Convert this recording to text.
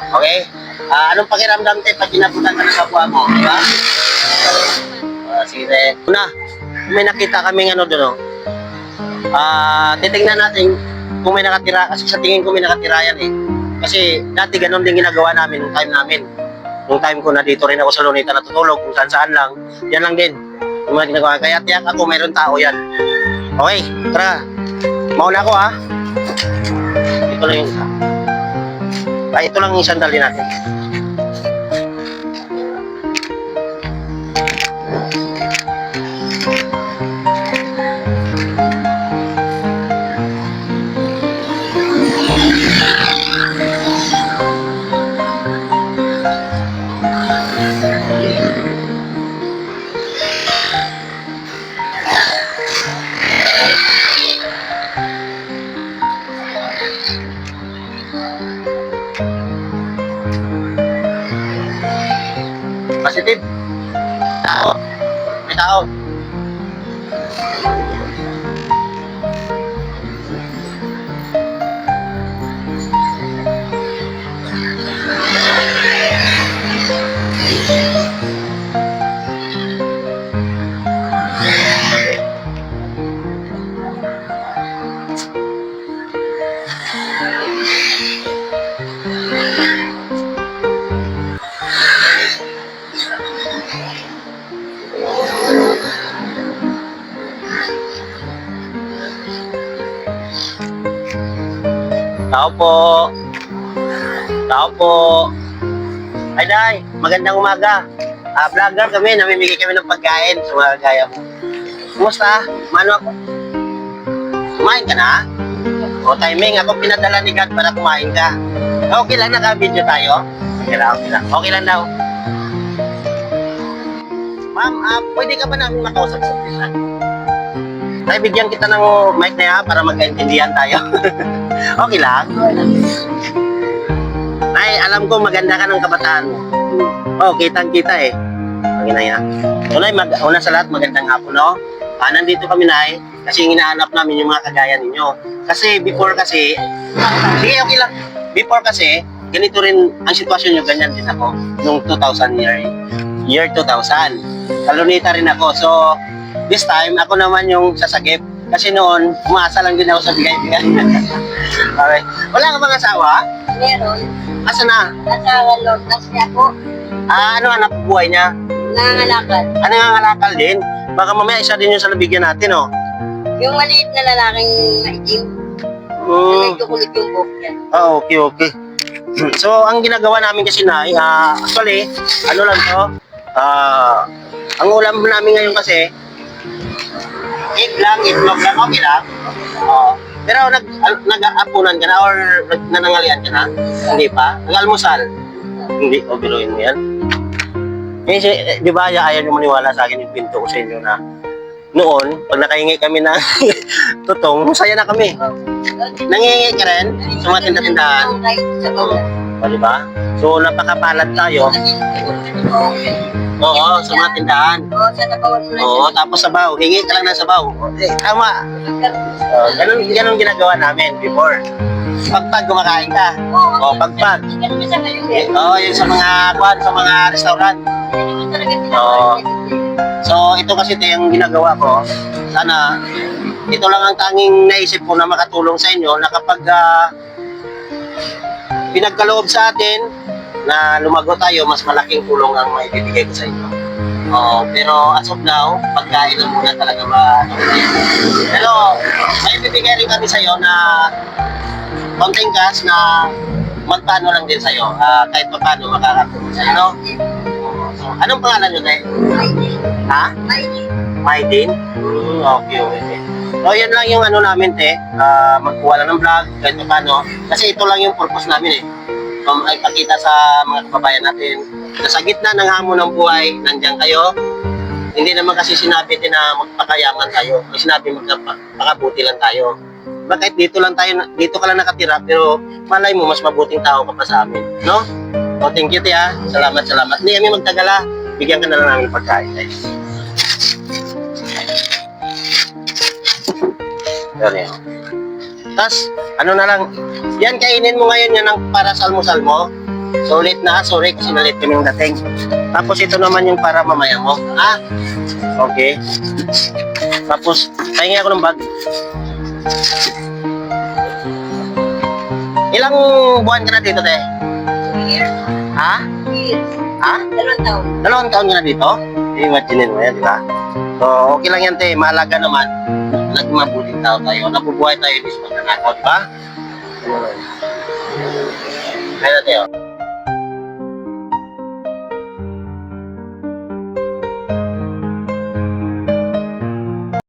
Okay? Anong pakiramdam tayo pag kinabutan ka ng kapwa mo? Diba? Sige. Una, may nakita kaming ano doon. Titingnan natin kung may nakatira. Kasi sa tingin ko may nakatira yan eh. Kasi dati ganun din ginagawa namin nung time namin. Nung time ko na dito rin ako sa Lunita natutulog, kung saan lang. Yan lang din. Yung mga ginagawa. Kaya tiyak ako mayroon tao yan. Okay, tara. Mauna ako ha. Ito lang yung isa. Ito lang yung sandali natin. Positive. Tao. May tao. Tao po. Tao po. Ay, Day. Magandang umaga. Vlogger kami. Namimigay kami ng pagkain sa mga gaya mo. Kumusta? Mano ako? Kumain ka na? O, timing. Ako pinadala ni God para kumain ka. Okay lang, naka-video tayo? Okay lang, okay lang. Okay lang daw. Ma'am, pwede ka ba namin makausap sa opisina? Tay, bigyan kita ng mic na yan para magkaintindihan tayo. Okay lang? Nay, alam ko maganda ka ng kabataan mo. Oh, kitang-kita eh. Okay na yan. So, Nay, una sa lahat, magandang hapon, no? Nandito kami, Nay, kasi hinahanap namin yung mga kagaya ninyo. Kasi before kasi, sige, okay lang. Before kasi, ganito rin ang sitwasyon nyo, ganyan din ako. Nung 2000 year 2000. Kalunita rin ako. So, this time, ako naman yung sasagip. Kasi noon, umaasa lang din ako sa bigay-bigay. Okay. Wala ka bang asawa? Meron. Asa na? Asawa Lord. Tapos niya po, Ano anak buhay niya? nangangalakal. Nangangalakal din? Baka mamaya isa din yung sa nabigyan natin, oh. Yung maliit na lalaking maitim, na Mm. medyo kulit yung buhok niya. Okay, okay. So, ang ginagawa namin kasi na, actually, ano lang to, ang ulam namin ngayon kasi, itlog lang, okay lang. Pero nag-apunan ka na or nanangalian ka na? Hindi pa? Nag-almusal? Hindi, biruin mo yan. Kasi, di ba, ayaw nyo maniwala sa akin yung pinto ko sa inyo na noon, pag nakahingi kami ng tutong, masaya na kami. Nangingi ka rin sa mga tindahan. Kahit sa bawah. Di ba? So, napakapalad tayo. Oo, sa mga tindahan. Oo, sa tabawan mo lang. Oo, tapos sabaw. Hingi ka lang ng sabaw. Tama. Ganun ginagawa namin before. Pagpag kumakain ka. Oo, pagpag. Ganun sa ngayon eh. Oo, yun sa mga sa mga restaurant. Ganun talaga Oo. tinawag. So, ito kasi ito yung ginagawa ko. Sana, ito lang ang tanging naisip ko na makatulong sa inyo na kapag pinagkaloob sa atin na lumago tayo, mas malaking tulong ang maibibigay ko sa inyo. Pero as of now, pagkain lang muna talaga ba. Pero may bibigay rin kami sa iyo na konting cash na magpano lang din sa iyo. Kahit paano makakatulong sa iyo, no? So, anong pangalan nyo, Tay? Ha? Maidin? Okay, okay. So, yan lang yung ano namin, Te. Magkuha lang ng vlog, kahit paano. Kasi ito lang yung purpose namin, eh. Ay pakita sa mga kababayan natin na sa gitna ng hamon ng buhay, nandiyan kayo. Hindi naman kasi sinabi din na magpakayaman tayo. May sinabi magpakabuti lang tayo. Bakit dito ka lang nakatira, pero malay mo, mas mabuting tao ka pa sa amin. No? So, thank you, Tia. Salamat. Hindi kami magtagala. Bigyan ka na lang namin pagkain, guys. Yan. Tapos, ano na lang, yan kainin mo ngayon yan para sa almusal mo. Sulit na, sorry kasi nalit kaming dating. Tapos ito naman yung para mamaya mo. Ha? Okay. Tapos, pahingi ako ng bag. Ilang buwan ka na dito, te? Years. Ha? Years. Ha? 2 taon. 2 taon ka na dito? Imagine mo yan, di ba? So, okay lang yan, te. Mahalaga naman. Lagi mabuting tao tayo. Nabubuhay tayo, hindi sa pagnanakaw, di ba? Kaya na, te, oh.